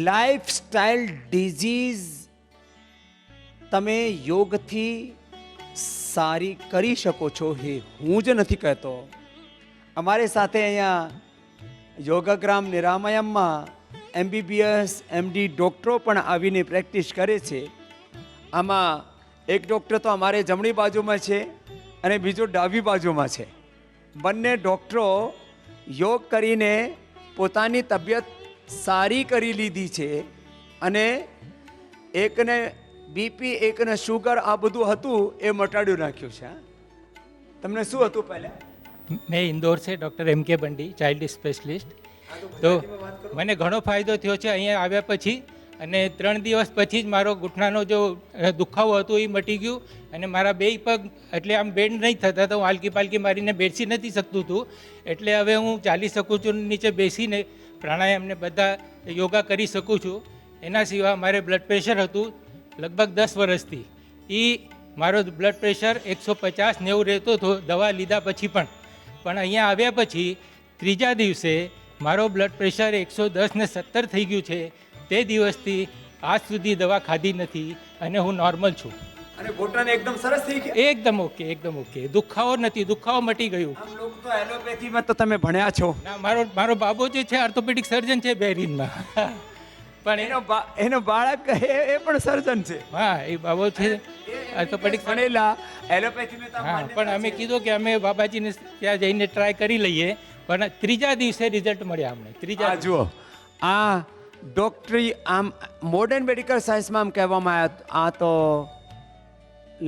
Lifestyle disease તમે યોગથી સારી કરી શકો છો, હે હું જ નથી કહેતો. અમારી સાથે અહીંયા યોગગ્રામ નિરામયમમાં MBBS MD ડૉક્ટરો પણ આવીને પ્રેક્ટિસ કરે છે. આમાં એક ડૉક્ટર તો અમારે જમણી બાજુમાં છે અને બીજો ડાબી બાજુમાં છે. બંને ડૉક્ટરો યોગ કરીને પોતાની તબિયત સારી કરી લીધી છે અને એકને બીપી એકને શુગર આ બધું હતું એ મટાડી નાખ્યું છે. તમને શું હતું પહેલાં? मैं इंदौर से डॉक्टर MK बंडी चाइल्ड स्पेशलिस्ट. તો મને ઘણો ફાયદો થયો છે અહીંયા આવ્યા પછી. અને 3 દિવસ પછી જ મારો ઘૂંટણાનો જો દુખાવો હતો એ મટી ગયું અને મારા બે પગ એટલે આમ બેન્ડ નહીં થતા તો હું હાલકી પાલકી મારીને બેસી નથી શકતું હતું. એટલે હવે હું ચાલી શકું છું, નીચે બેસીને પ્રાણાયામને બધા યોગા કરી શકું છું. એના સિવાય મારે બ્લડ પ્રેશર હતું લગભગ 10 વર્ષથી. એ મારો બ્લડ પ્રેશર 150-90 રહેતો હતો દવા લીધા પછી પણ અહીંયા આવ્યા પછી ત્રીજા દિવસે મારો બ્લડ પ્રેશર 110 ને 70 થઈ ગયું છે. તે દિવસથી આજ સુધી દવા ખાધી નથી અને હું નોર્મલ છું. અને ઘૂંટણ એકદમ સરસ થઈ ગયા? એકદમ ઓકે, એકદમ ઓકે. દુખાવો નથી, દુખાવો મટી ગયું. આમ લોકો તો એલોપેથીમાં તો તમે ભણ્યા છો. ના, મારો બાબો જે છે ઓર્થોપેડિક સર્જન છે બેરીનમાં. પણ એનો બાળક એ પણ સર્જન છે. હા, એ બાબો છે ઓર્થોપેડિક ભણેલા એલોપેથીમાં તો હા. પણ અમે કીધું કે અમે બાબાજીને ત્યાં જઈને ટ્રાય કરી લઈએ. પણ ત્રીજા દિવસે રિઝલ્ટ મળ્યા અમને. ત્રીજા જુઓ, આ ડોક્ટરી આમ મોડર્ન મેડિકલ સાયન્સમાં આમ કહેવામાં આવ્યા આ તો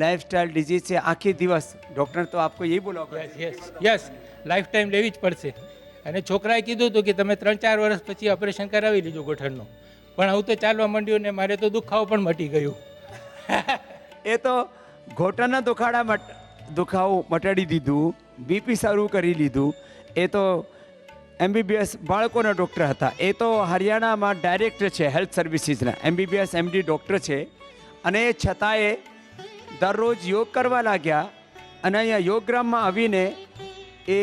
લાઈફસ્ટાઈલ ડિઝીઝ છે. આખી દિવસ ડૉક્ટર તો આપકો યही બોલો. યસ, લાઈફ ટાઈમ લેવી જ પડશે. અને છોકરાએ કીધું હતું કે તમે 3-4 વર્ષ પછી ઓપરેશન કરાવી લીધું ગોઠણનું. પણ હું તો ચાલવા માંડ્યું ને મારે તો દુખાવો પણ મટી ગયું. એ તો ઘોટણના દુખાવો મટાડી દીધું, બીપી સારું કરી લીધું. એ તો MBBS બાળકોના ડૉક્ટર હતા. એ તો હરિયાણામાં ડાયરેક્ટર છે હેલ્થ સર્વિસીસના, MBBS MD ડૉક્ટર છે. અને એ છતાંય દરરોજ યોગ કરવા લાગ્યા. અને અહીંયા યોગગ્રામમાં આવીને એ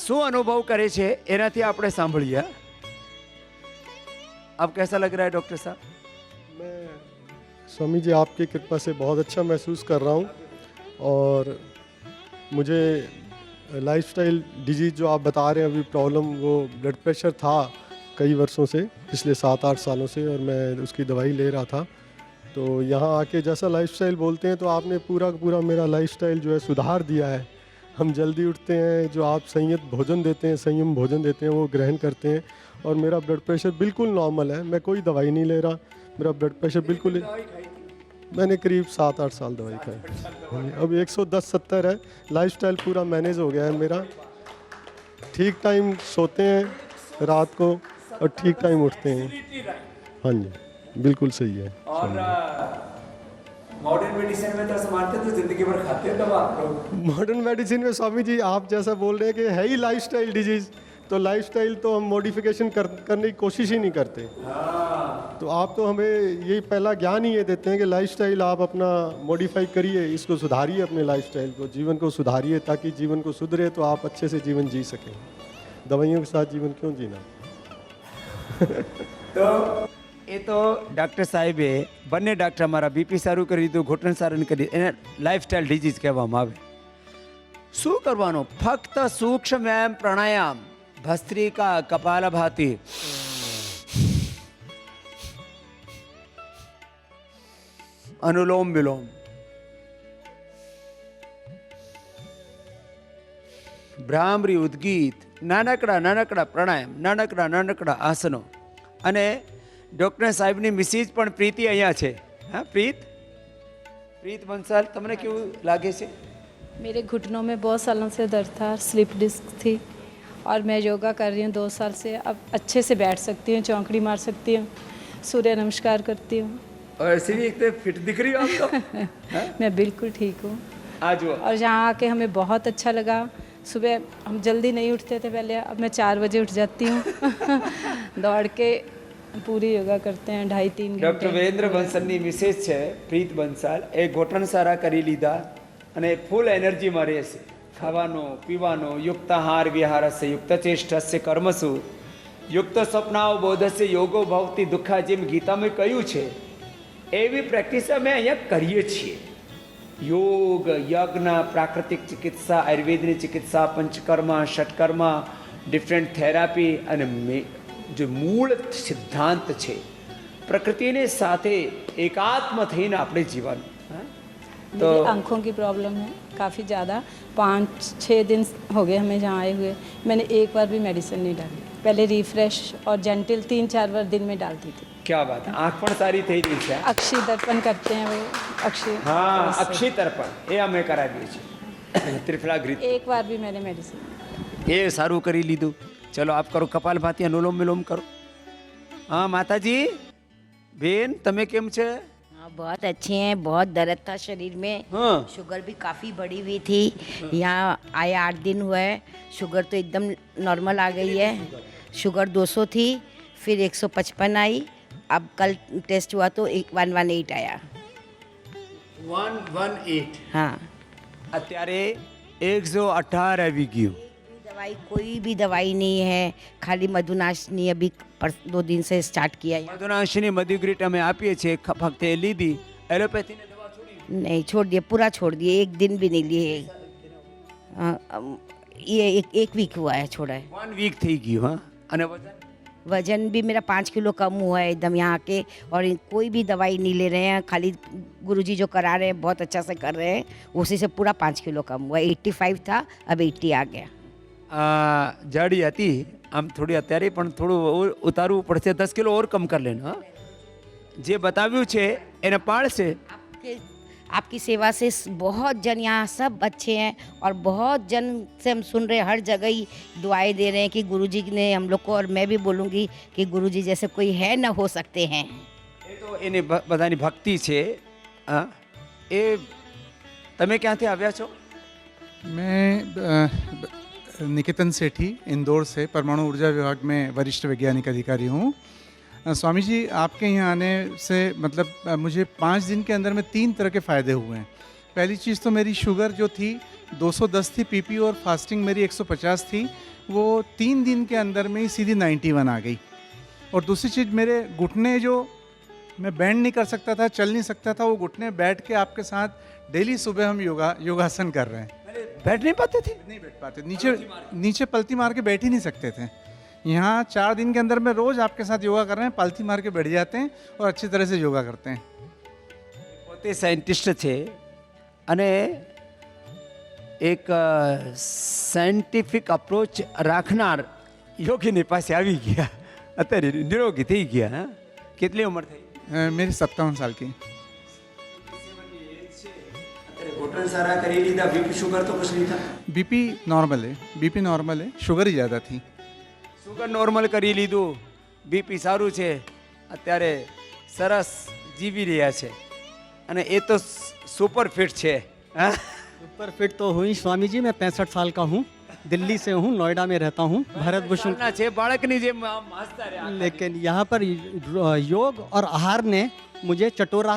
શું અનુભવ કરે છે એનાથી આપણે સાંભળીએ. आप कैसा लग रहा है डॉक्टर साहब? मैं स्वामी जी आपकी कृपा से बहुत अच्छा महसूस कर रहा हूँ. और मुझे लाइफस्टाइल डिजीज़ जो आप बता रहे हैं अभी प्रॉब्लम, वो ब्लड प्रेशर था कई वर्षों से, पिछले 7-8 सालों से, और मैं उसकी दवाई ले रहा था. तो यहाँ आके जैसा लाइफस्टाइल बोलते हैं तो आपने पूरा का पूरा मेरा लाइफस्टाइल जो है सुधार दिया है. हम जल्दी उठते हैं, जो आप संयत भोजन देते हैं, संयम भोजन देते हैं, वो ग्रहण करते हैं. और मेरा ब्लड प्रेशर बिल्कुल नॉर्मल है. मैं कोई दवाई नहीं ले रहा. मेरा ब्लड प्रेशर बिल्कुल, मैंने करीब 7-8 साल दवाई खाई. अब 110-70 है. लाइफस्टाइल पूरा मैनेज हो गया है मेरा. ठीक टाइम सोते हैं रात को और ठीक टाइम उठते हैं. हाँ जी, बिल्कुल सही है. और मॉडर्न मेडिसिन में तो मानते तो जिंदगी भर खाते हैं दवा. मॉडर्न मेडिसिन में स्वामी जी आप जैसा बोल रहे हैं कि है ही लाइफस्टाइल डिजीज़, तो लाइफस्टाइल तो हम मॉडिफिकेशन करने की कोशिश ही नहीं करते. तो आप तो हमें यही पहला ज्ञान ही ये देते हैं कि लाइफस्टाइल आप अपना मॉडिफाई करिए, इसको सुधारिए, अपने लाइफस्टाइल को, जीवन को सुधारिए, ताकि जीवन को सुधरे तो आप अच्छे से जीवन जी सकें. दवाइयों के साथ जीवन क्यों जीना? તો એ તો ડૉક્ટર સાહેબે બંને ડૉક્ટર અમારા બીપી સારું કરી દીધું, ઘૂંટણ સારું કરી એને લાઈફસ્ટાઈલ ડિઝીઝ કહેવામાં આવે. શું કરવાનું? ફક્ત સૂક્ષ્મ વ્યાયામ, પ્રાણાયામ, ભસ્ત્રિકા, કપાલભાતિ, અનુલોમ વિલોમ, ભ્રામરી, ઉદ્ગીત, નાનકડા પ્રાણાયામ, નાનકડા આસનો. અને ડૉક્ટર સાહેબની મિસિસ પણ પ્રીતિ અહીંયા છે. હા પ્રીત બંસાલ, તમને કેવું લાગે છે? मेरे घुटनों में बहुत सालों से दर्द था, स्लिप डिस्क थी, और मैं योगा कर रही हूँ 2 साल से. अब अच्छे से बैठ सकती हूँ, चौंकड़ी मार सकती हूँ, सूर्य नमस्कार करती हूँ. और ऐसे भी एक तो फिट दिख रही हो आप तो. मैं बिल्कुल ठीक हूँ. आज और यहाँ आके हमें बहुत अच्छा लगा. सुबह हम जल्दी नहीं उठते थे पहले, अब मैं 4 बजे उठ जाती हूँ. दौड़ के પૂરી યોગા કરતે हैं 2.5-3 घंटे. ડૉક્ટર વીરેન્દ્ર બંસલની મિસેસ છે પ્રીત બંસાલ. એ ઘોટણ સારા કરી લીધા અને ફૂલ એનર્જીમાં રહેશે. ખાવાનું પીવાનું, યુક્તાહાર વિહારસ્ય યુક્ત ચેષ્ટસ્ય કર્મસુ યુક્ત સ્વપ્નાઓ બોધસ્ય યોગો ભવતી દુઃખા જેમ ગીતામાં કહ્યું છે એવી પ્રેક્ટિસ અમે અહીંયા કરીએ છીએ. યોગ, યજ્ઞ, પ્રાકૃતિક ચિકિત્સા, આયુર્વેદની ચિકિત્સા, પંચકર્મા, ષટકર્મા, ડિફરન્ટ થેરાપી અને જે મૂળ સિદ્ધાંત છે પ્રકૃતિની સાથે એકાત્મ થઈને આપણે જીવન. तो मेरी आँखों की प्रॉब्लम है काफ़ी ज़्यादा. 5-6 दिन हो गए हमें जहाँ आए हुए. मैंने एक बार भी मेडिसिन नहीं डाली. पहले रिफ्रेश और जेंटिल 3-4 बार दिन में डालती थी. क्या बात है, आँख પણ સારી થઈ ગઈ છે. अक्षय दर्पण करते हैं वो अक्षय. हाँ, अक्षय दर्पण એ અમે કરાવીએ છીએ. ત્રિફલા ઘૃત एक बार भी मैंने मेडिसिन. એ સારું કરી લીધું. ચલો આપ કરો કપાલભાતિ, અનુલોમ વિલોમ કરો. હા માતાજી, બેન તમે કેમ છે? हाँ बहुत अच्छे हैं. बहुत दर्द था शरीर में. हाँ. शुगर भी काफ़ी बढ़ी हुई थी. यहाँ आए 8 दिन हुए. शुगर तो एकदम नॉर्मल आ गई है. शुगर 200 थी, फिर 155 आई. अब कल टेस्ट हुआ तो 118 आया. 118 हाँ. અત્યારે 118 આવી ગયું. दवाई कोई भी दवाई नहीं है, खाली मधुनाशनी अभी 2 दिन से स्टार्ट किया है. મધુનાશિની મધુગ્રીટ અમે આપીએ છીએ. ફક્ત એ લીધી. એલોપેથીની દવા છોડી. नहीं छोड़ दिए, पूरा छोड़ दिए. एक दिन भी नहीं लिए. ये एक वीक हुआ है छोड़ा है. 1 વીક થઈ ગયું. હા. અને વજન वजन भी मेरा 5 किलो कम हुआ है एकदम यहाँ के. और कोई भी दवाई नहीं ले रहे हैं, खाली गुरुजी जो करा रहे हैं बहुत अच्छा से कर रहे हैं, उसी से पूरा 5 किलो कम हुआ है. 85 था, अब 80 आ गया. જાડી હતી આમ થોડી, અત્યારે પણ થોડું ઉતારવું પડશે. 10 કિલો ઓર કમ કરી લેना. હા, જે બતાવ્યું છે એને પાળશે. आपकी सेवा से बहुत जन यहाँ सब अच्छे हैं. और बहुत जन से हम सुन रहे हैं, हर जगह ही दुआएं दे रहे हैं कि गुरुजी ने हम लोग को, और मैं भी बोलूँगी कि गुरुजी जैसे कोई है न हो सकते हैं. એ તો એની બધાની ભક્તિ છે. હા, એ તમે ક્યાંથી આવ્યા છો? मैं निकेतन सेठी इंदौर से परमाणु ऊर्जा विभाग में वरिष्ठ वैज्ञानिक अधिकारी हूँ. स्वामी जी, आपके यहाँ आने से मतलब मुझे 5 दिन के अंदर में 3 तरह के फ़ायदे हुए हैं. पहली चीज़ तो मेरी शुगर जो थी 210 थी पीपी, और फास्टिंग मेरी 150 थी, वो 3 दिन के अंदर में ही सीधी 91 आ गई. और दूसरी चीज़, मेरे घुटने जो मैं बैंड नहीं कर सकता था, चल नहीं सकता था, वो घुटने बैठ के आपके साथ डेली सुबह हम योगासन कर रहे हैं. बैठ नहीं पाते थे? नहीं बैठ पाते, नीचे पलती मार के बैठ ही नहीं सकते थे. यहाँ 4 दिन के अंदर में रोज़ आपके साथ योगा कर रहे हैं, पलती मार के बैठ जाते हैं और अच्छी तरह से योगा करते हैं. પોતે સાયન્ટિસ્ટ છે અને એક સાયન્ટિફિક અપ્રોચ રાખનાર યોગીની પાસે આવી ગયા. અત્યારે નિરોગી થઈ ગયા. હા, કેટલી ઉંમર થઈ? मेरी 57 साल की. ઘૂંટણ સારા કરી લીધા. બીપી શુગર તો कुछ नहीं था? बीपी नॉर्मल है, शुगर ही ज़्यादा थी. શુગર નોર્મલ કરી લીધું, બીપી સારું છે, અત્યારે સરસ જીવી રહ્યા છે. અને એ તો સુપર ફિટ છે. હા, सुपर फिट तो हुई स्वामी जी. मैं 65 साल का हूँ, दिल्ली से हूँ, नोएडा में रहता हूँ, भरत भूषण. ના છે બાળકની જેમ આમ હસતા રહ્યા. लेकिन यहाँ पर योग और आहार ने मुझे चटोरा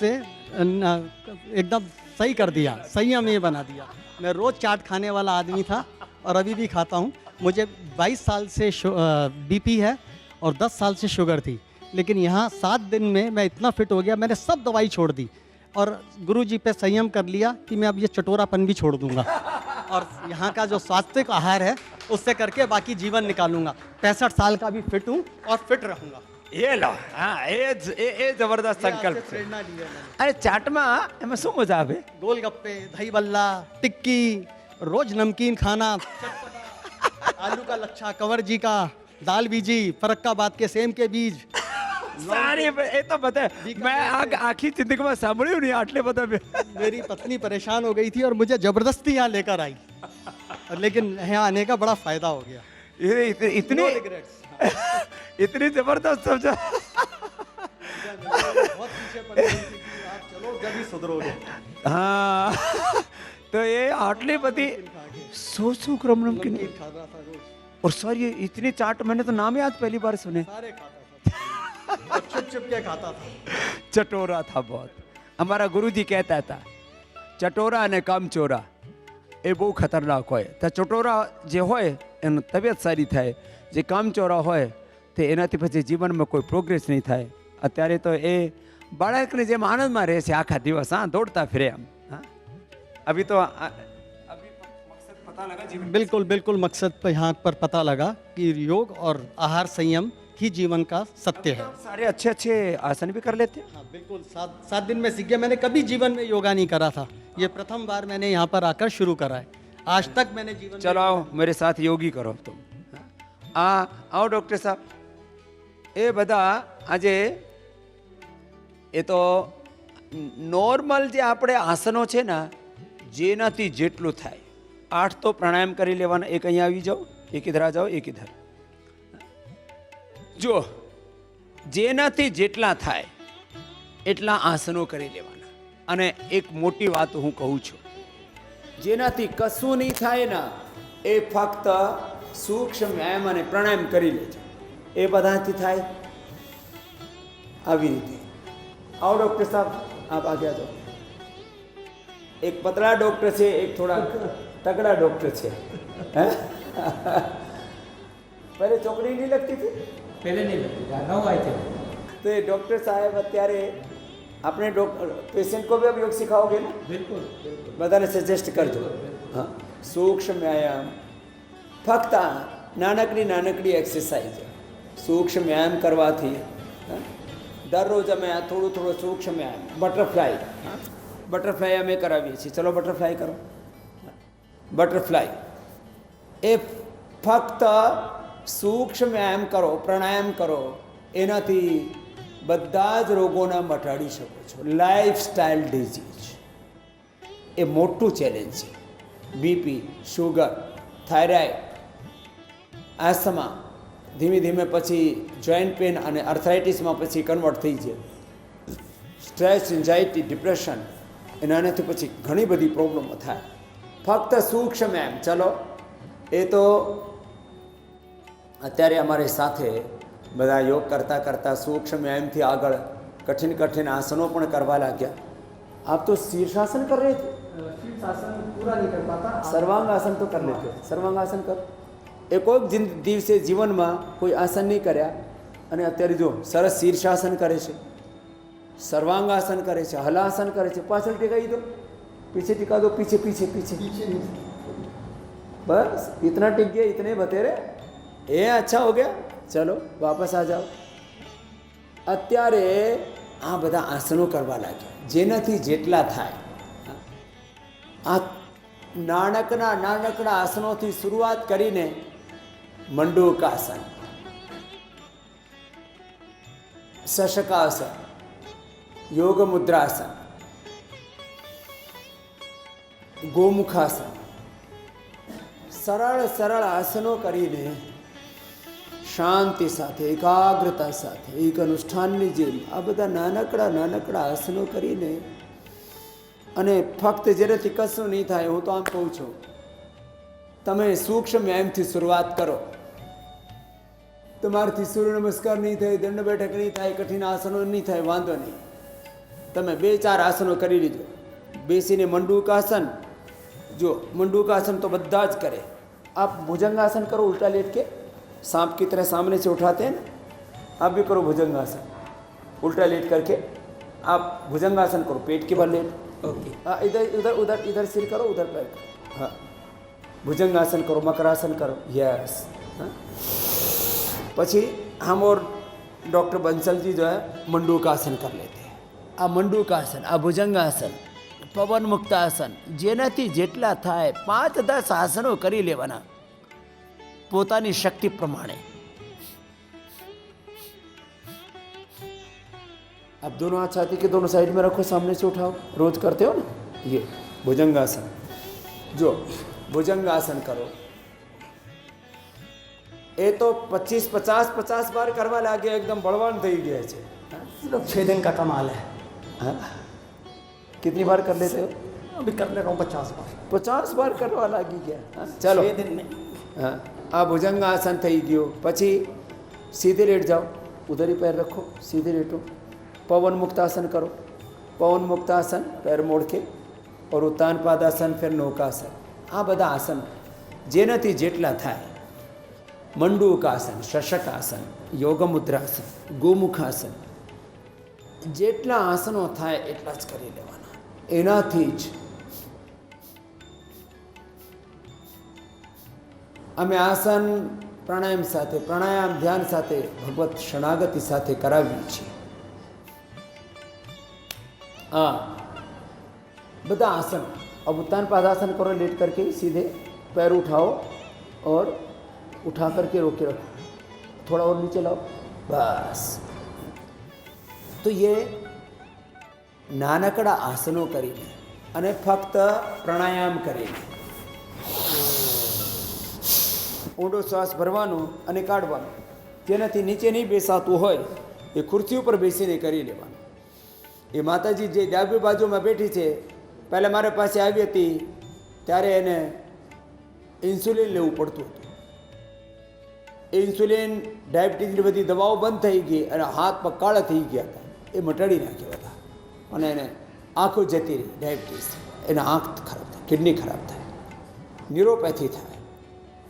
से एकदम सही कर दिया, संयम ये बना दिया. मैं रोज़ चाट खाने वाला आदमी था और अभी भी खाता हूँ. मुझे 22 साल से बीपी है और 10 साल से शुगर थी. लेकिन यहाँ 7 दिन में मैं इतना फिट हो गया, मैंने सब दवाई छोड़ दी और गुरुजी पे संयम कर लिया कि मैं अब ये चटोरापन भी छोड़ दूंगा. और यहाँ का जो स्वास्थ्य आहार है उससे करके बाकी जीवन निकालूंगा. 65 साल का भी फिट हूँ और फिट रहूंगा. એ લો, હા, એ જબરદસ્ત સંકલ્પ છે. प्रेरणा ली है मैंने. અરે ચાટમાં એમાં શું મજા આવે? गोलगप्पे, दही बल्ला, टिक्की, रोज नमकीन खाना, आलू का लच्छा, कंवर जी का, दाल बीजी, फरक्काबाद के सेम के बीज. સારી એ તો બતા. મેં આખી જિંદગીમાં સાંભળ્યું નહીં આટલે બધા. मेरी पत्नी परेशान हो गई थी और मुझे जबरदस्ती यहाँ लेकर आई. लेकिन यहाँ आने का बड़ा फायदा हो गया. इतनी इतनी जबरदस्त समझा. बहुत पीछे पड़ गई थी कि आप चलो जब ही सुधरोगे. हाँ, तो ये आटली बदी 100 ग्राम नमकीन खा रहा था रोज. और सर ये इतनी चाट मैंने तो नाम ही आज पहली बार सुने. सारे खाता था और छुप के खाता था. चटोरा था बहुत. हमारा गुरुजी कहता था चटोरा ने काम चोरा. એ બહુ ખતરનાક હોય. તો ચટોરા જે હોય એની તબિયત સારી થાય, જે કામચોરા હોય તે એનાથી પછી જીવનમાં કોઈ પ્રોગ્રેસ નહીં થાય. અત્યારે તો એ બાળકની જેમ આનંદમાં રહે છે આખા દિવસ, હા, દોડતા ફિરે એમ. હા, અભી તો અભી મકસદ પતા લગા જીવન. बिल्कुल बिल्कुल मकसद पर यहाँ पर पता लगा कि योग और आहार संयम ही जीवन का सत्य है. सारे अच्छे अच्छे आसन भी कर लेते हैं. हाँ बिल्कुल, 7 दिन में सीख गया. मैंने कभी जीवन में योगा नहीं करा था. ये प्रथम बार मैंने यहाँ पर आकर शुरू करा है. आज तक मैंने जीवन में चलो आओ मेरे साथ योगी करो तुम. आओ डॉक्टर साहब. એ બધા આજે એ તો નોર્મલ જે આપણે આસનો છે ને જેનાથી જેટલું થાય 8 તો પ્રાણાયામ કરી લેવાના. એક અહીંયા આવી જાઓ, એક ઇધર આ જાઓ, એક ઇધર. જો જેનાથી જેટલા થાય એટલા આસનો કરી લેવાના. અને એક મોટી વાત હું કહું છું, જેનાથી કશું નહીં થાય ને એ ફક્ત સૂક્ષ્મ વ્યાયામ અને પ્રાણાયામ કરી લેજો. એ બધાથી થાય આવી રીતે. आओ डॉक्टर साहब, आप आगे आ जाओ. एक पतला डॉक्टर છે, એક થોડા તગડા ડોક્ટર છે. પહેલે ચોકડી નહીં લગતી હતી, પહેલે નહીં લગતી, નવ આવી છે. તો એ ડૉક્ટર સાહેબ અત્યારે આપણે પેશન્ટ को भी अब योग सिखाओगे ना? બિલકુલ. બધાને સજેસ્ટ કરજો. હા, સૂક્ષ્મ વ્યાયામ ફક્ત નાનકડી એક્સરસાઇઝ. સૂક્ષ્મ વ્યાયામ કરવાથી દરરોજ અમે થોડું સૂક્ષ્મ વ્યાયામ, બટરફ્લાય અમે કરાવીએ છીએ. ચલો બટરફ્લાય કરો. બટરફ્લાય એ ફક્ત સૂક્ષ્મ વ્યાયામ કરો, પ્રાણાયામ કરો, એનાથી બધા જ રોગોને મટાડી શકો છો. લાઈફસ્ટાઈલ ડિઝીઝ એ મોટું ચેલેન્જ છે. બીપી, શુગર, થાઇરોઇડ, આસ્થમા, ધીમે ધીમે પછી જોઈન્ટ પેન અને આર્થરાઇટિસમાં પછી કન્વર્ટ થઈ જાય. સ્ટ્રેસ, એન્ઝાઇટી, ડિપ્રેશન, એનાથી પછી ઘણી બધી પ્રોબ્લેમો થાય. ફક્ત સૂક્ષ્મ એમ. ચલો એ તો અત્યારે અમારી સાથે બધા યોગ કરતાં કરતાં સૂક્ષ્મ એમથી આગળ કઠિન આસનો પણ કરવા લાગ્યા. આપ તો શીર્ષાસન कर रहे थे. शीर्षासन पूरा नहीं कर पाता. સર્વાંગ આસન તો કરી લેते. સર્વાંગ આસન કરો. એ કોઈક દિવસે જીવનમાં કોઈ આસન નહીં કર્યા અને અત્યારે જો સરસ શીર્ષાસન કરે છે, સર્વાંગાસન કરે છે, હલાસન કરે છે. પાછળ टिकाई दो, पीछे टिका दो, पीछे पीछे पीछे बस इतना टिक गया, इतने बतेरे. ये अच्छा हो गया. चलो वापस आ जाओ. અત્યારે આ બધા આસનો કરવા લાગ્યા જેનાથી જેટલા થાય. આ નાનકડા આસનોથી શરૂઆત કરીને મંડૂકાસન, શશકાસન, યોગ મુદ્રાસન, ગોમુખાસન, સરળ આસનો કરીને શાંતિ સાથે, એકાગ્રતા સાથે, એક અનુષ્ઠાનની જેમ આ બધા નાનકડા આસનો કરીને અને ફક્ત જેનાથી કશું નહીં થાય. હું તો આમ કહું છું, તમે સૂક્ષ્મ વ્યાયામથી શરૂઆત કરો. તમારાથી સૂર્ય નમસ્કાર નહીં થાય, દંડ બેઠક નહીં થાય, કઠિન આસનો નહીં થાય, વાંધો નહીં. તમે 2-4 આસનો કરી લીધો. બેસીને મંડૂકાસન. जो मंडूकासन तो बद्दा ज करे. आप भुजंगासन करो, उल्टा लेट के सांप की तरह सामने से उठाते हैं ना, आप भी करो भुजंगासन. उल्टा लेट करके आप भुजंगासन करो, पेट के बल लेट. ओके. हाँ, इधर सिर करो, उधर पैर करो. हाँ, भुजंगासन करो, मकरासन करो. यस. हाँ, પછી हम और डॉक्टर बंसल जी जो है मंडूकासन कर लेते हैं. आ मंडूकासन, आ भुजंगासन, પવન મુક્ત આસન, જેનાથી જેટલા થાય 5-10 આસનો કરી લેવાના પોતાની શક્તિ પ્રમાણે. आप दोनों हाथ छाती के दोनों साइड में रखो, सामने से उठाओ. रोज करते हो ना ये भुजंगासन. जो भुजंगासन करो એ તો 50 બાર કરવા લાગે, એકદમ બળવાન થઈ ગયા છે. सिर्फ 6 दिन का कमाल है. हाँ? कितनी बार कर लेते हो? अभी कर ले रहा हूँ 50 बार. 50 बार કરવા લાગી ગયા. ચલો 6 दिन में. हाँ, આ ભુજંગાસન થઈ ગયો. પછી सीधे लेट जाओ, उधर ही पैर रखो, सीधे लेटो. पवन मुक्तासन करो. पवन मुक्तासन पैर मोड़ के, और उत्तान पादासन, फिर नौकासन. આ બધા આસન જેનાથી જેટલા થાય, મંડૂકાસન, શશકાસન, યોગમુદ્રાસન, ગોમુખાસન, જેટલા આસનો થાય એટલા જ કરી લેવાના. એનાથી જ અમે આસન પ્રાણાયામ સાથે, પ્રાણાયામ ધ્યાન સાથે, ભગવત શરણાગતિ સાથે કરાવીએ છીએ. हाँ, બધા आसन. अब उत्तान पादासन करो लेट करके, सीधे पैर उठाओ और उठा करके रोके रखो, थोड़ा और नीचे लाओ, बस. तो ये નાનકડા આસનો કરીને અને ફક્ત પ્રાણાયામ કરીને ઊંડો શ્વાસ ભરવાનો અને કાઢવાનો. જેનાથી નીચે નહીં બેસાતું હોય એ ખુરશી ઉપર બેસીને કરી લેવાનું. એ માતાજી જે ડાબી બાજુમાં બેઠી છે, પહેલાં મારા પાસે આવી હતી ત્યારે એને ઇન્સ્યુલિન લેવું પડતું હતું. એ ઇન્સ્યુલિન, ડાયાબિટીસની બધી દવાઓ બંધ થઈ ગઈ અને હાથ પગ કાળા થઈ ગયા હતા. એ મટાડી નાખ્યા હતા અને એને આંખો જતી રહી. ડાયાબિટીસ, એના આંખ ખરાબ થાય, કિડની ખરાબ થાય, ન્યુરોપેથી થાય.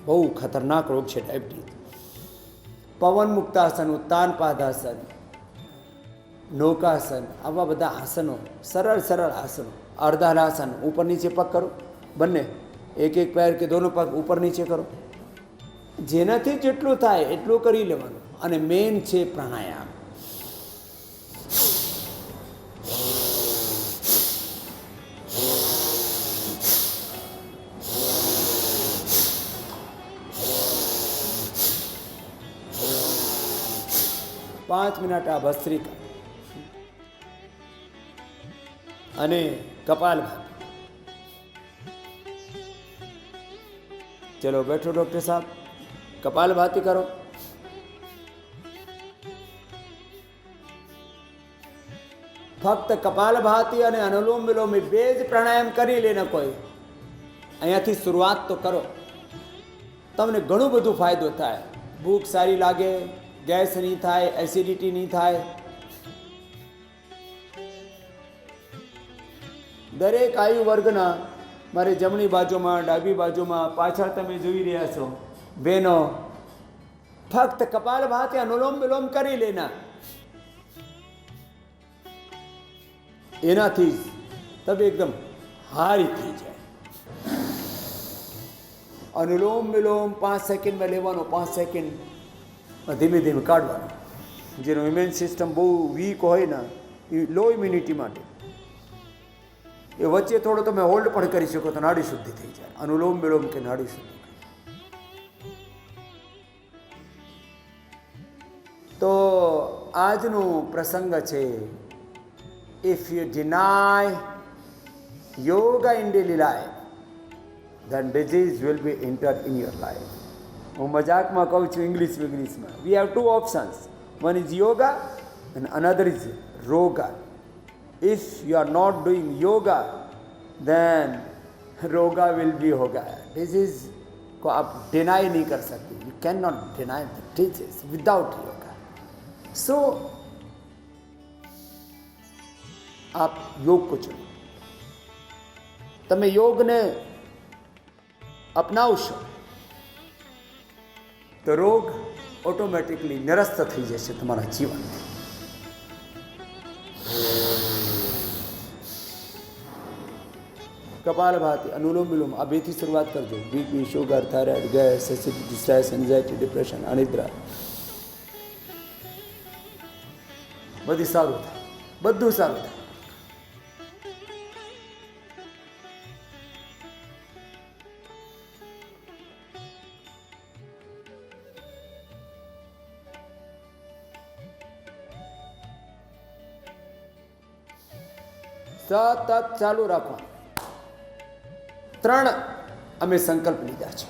બહુ ખતરનાક રોગ છે ડાયાબિટીસ. પવન મુક્તાસન, ઉત્તાન પાદાસન, નૌકાસન, આવા બધા આસનો, સરળ સરળ આસનો. અર્ધાલાસન, ઉપર નીચે પગ કરો બંને, એક એક पैर કે દોનો પગ ઉપર નીચે કરો. જેનાથી જેટલું થાય એટલું કરી લેવાનું. અને મેન છે પ્રાણાયામ. પાંચ મિનિટ આ ભસ્ત્રિકા અને કપાલભાતિ. ચલો બેઠો ડૉક્ટર સાહેબ, કપાલભાતિ કરો. ફક્ત કપાલભાતિ અને અનુલોમ વિલોમ એ બે જ પ્રાણાયામ કરી લેને. કોઈ અહીંયાથી શરૂઆત તો કરો, તમને ઘણું બધું ફાયદો થાય. ભૂખ સારી લાગે, ગેસ નહીં થાય, એસિડિટી નહીં થાય. દરેક આયુ વર્ગના, મારે જમણી બાજુમાં, ડાબી બાજુમાં, પાછળ તમે જોઈ રહ્યા છો બહેનો, ફક્ત કપાલભાતિ અનુલોમ વિલોમ કરી લેના. એનાથી તમે એકદમ હારી થઈ જાય. અનુલોમ વિલોમ 5 સેકન્ડમાં લેવાનો, 5 સેકન્ડ ધીમે ધીમે કાઢવાનું. જેનો ઇમ્યુન સિસ્ટમ બહુ વીક હોય ને, એ લો ઇમ્યુનિટી માટે એ વચ્ચે થોડો તમે હોલ્ડ પણ કરી શકો તો નાડી શુદ્ધિ થઈ જાય. અનુલોમ વિલોમ કે નાડી શુદ્ધિ. તો આજનો પ્રસંગ છે, if you deny yoga in daily life, then disease will be entered in your life. હું મજાકમાં કહું છું ઇંગ્લિશમાં. We have two options. One is yoga and another is roga. If you are not doing yoga, then roga will be hoga. Disease को आप deny नहीं कर सकते. You cannot deny the disease without yoga. So आप योग को चुनो. તમે યોગને અપનાવશો તો રોગ ઓટોમેટિકલી નિરસ્ત થઈ જશે તમારા જીવનથી. કપાલભાતિ, અનુલોમ વિલોમ આ બેથી શરૂઆત કરજો. BP, sugar, thyroid, gas, acidity, stress, anxiety, depression, અનિદ્રા, બધી સારું થાય, બધું સારું થાય. સતત ચાલુ રાખો. 3 અમે સંકલ્પ લીધા છે.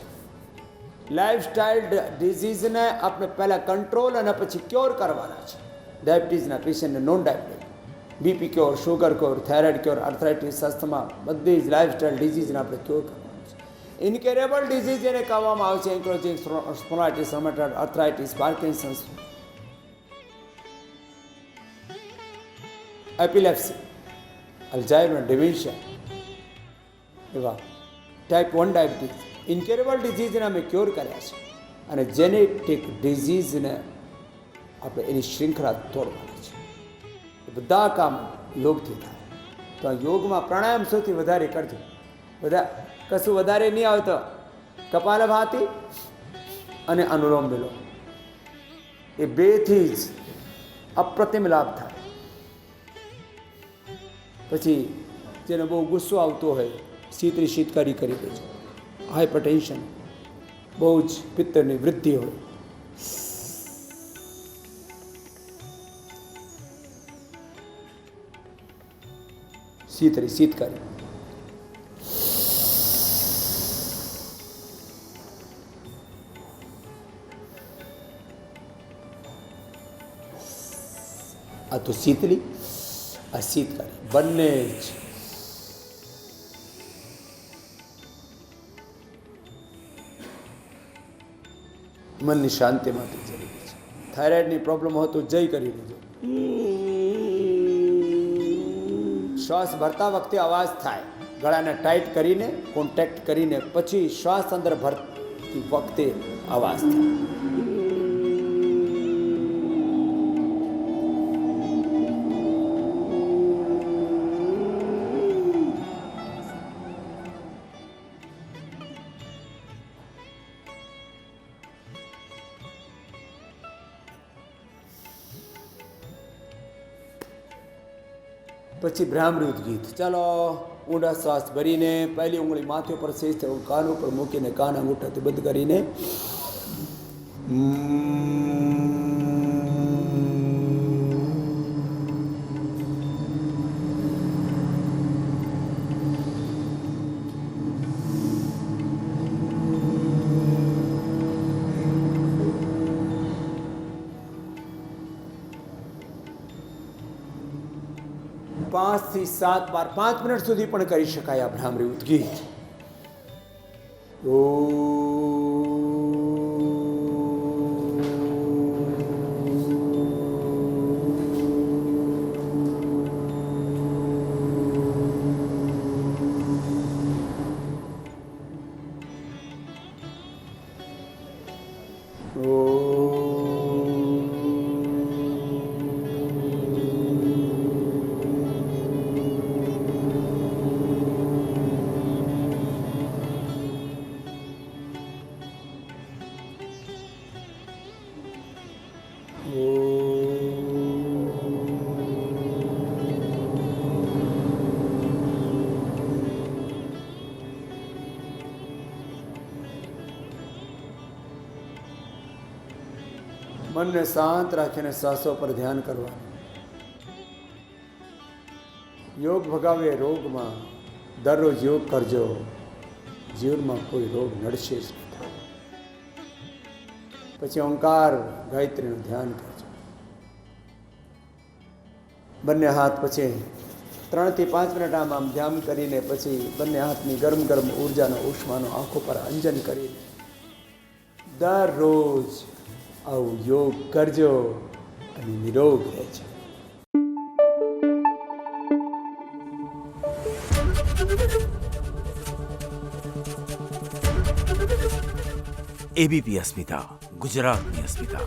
લાઈફસ્ટાઈલ ડિઝીઝને આપણે પહેલાં કંટ્રોલ અને પછી ક્યોર કરવાના છે. ડાયાબિટીસના પેશન્ટને non diabetes, BP cure, sugar cure, thyroid cure, arthritis, asthma, બધી જ લાઈફસ્ટાઈલ ડિઝીઝને આપણે ક્યોર કરવાના છે. ઇન્કેરેબલ ડિઝીઝ જેને કહેવામાં આવે છે, ankylosing spondylitis, rheumatoid arthritis, Parkinson's, epilepsy, Alzheimer, dementia, એવા ટાઈપ 1 ડાયાબિટીસ ઇન્ક્યુરેબલ ડિઝીઝને અમે ક્યોર કર્યા છે અને જેનેટિક ડિઝીઝને આપણે એની શૃંખલા તોડવાની છે. એ બધા કામ યોગથી થાય. તો આ યોગમાં પ્રાણાયામ સૌથી વધારે કરજો. બધા કશું વધારે નહીં આવતો. કપાલભાતિ અને અનુલોમ વિલોમ એ બેથી જ અપ્રતિમ લાભ થાય. પછી જેને બહુ ગુસ્સો આવતો હોય શીતળી શીતકારી કરી દેજો. હાઇપરટેન્શન, બહુ જ પિત્તની વૃદ્ધિ હોય, શીતળી શીતકારી. આ તો શીતળી, આ શીતકારી બંને જ મનની શાંતિ માટે જરૂરી છે. થાઇરોઇડની પ્રોબ્લેમ હોય તો જય કરી દેજો. શ્વાસ ભરતા વખતે અવાજ થાય, ગળાને ટાઈટ કરીને કોન્ટેક્ટ કરીને પછી શ્વાસ અંદર ભરતી વખતે અવાજ થાય. પછી ભ્રામૃત ગીત. ચાલો, ઊંડા શ્વાસ ભરીને પહેલી ઉંગળી માથે ઉપર શેષ કાન ઉપર મૂકીને કાન અંગૂઠાથી બંધ કરીને પાંચ થી 7 વાર 5 મિનિટ સુધી પણ કરી શકાય આ ભ્રામૃત ગીત. મનને શાંત રાખીને શ્વાસો પર ધ્યાન કરવાનું. યોગ ભગાવે રોગમાં, દરરોજ યોગ કરજો, જીવનમાં કોઈ રોગ નડશે જ નહીં. પછી ઓંકાર ગાયત્રીનું ધ્યાન કરજો. બંને હાથ પછી 3 થી 5 મિનિટ આમ આમ ધ્યાન કરીને પછી બંને હાથની ગરમ ગરમ ઉર્જાનો ઉષ્માનો આંખો પર અંજન કરીને દરરોજ આવું યોગ કરજો અને નિરોગ રહેજો. એબીપી અસ્મિતા, ગુજરાતની અસ્મિતા.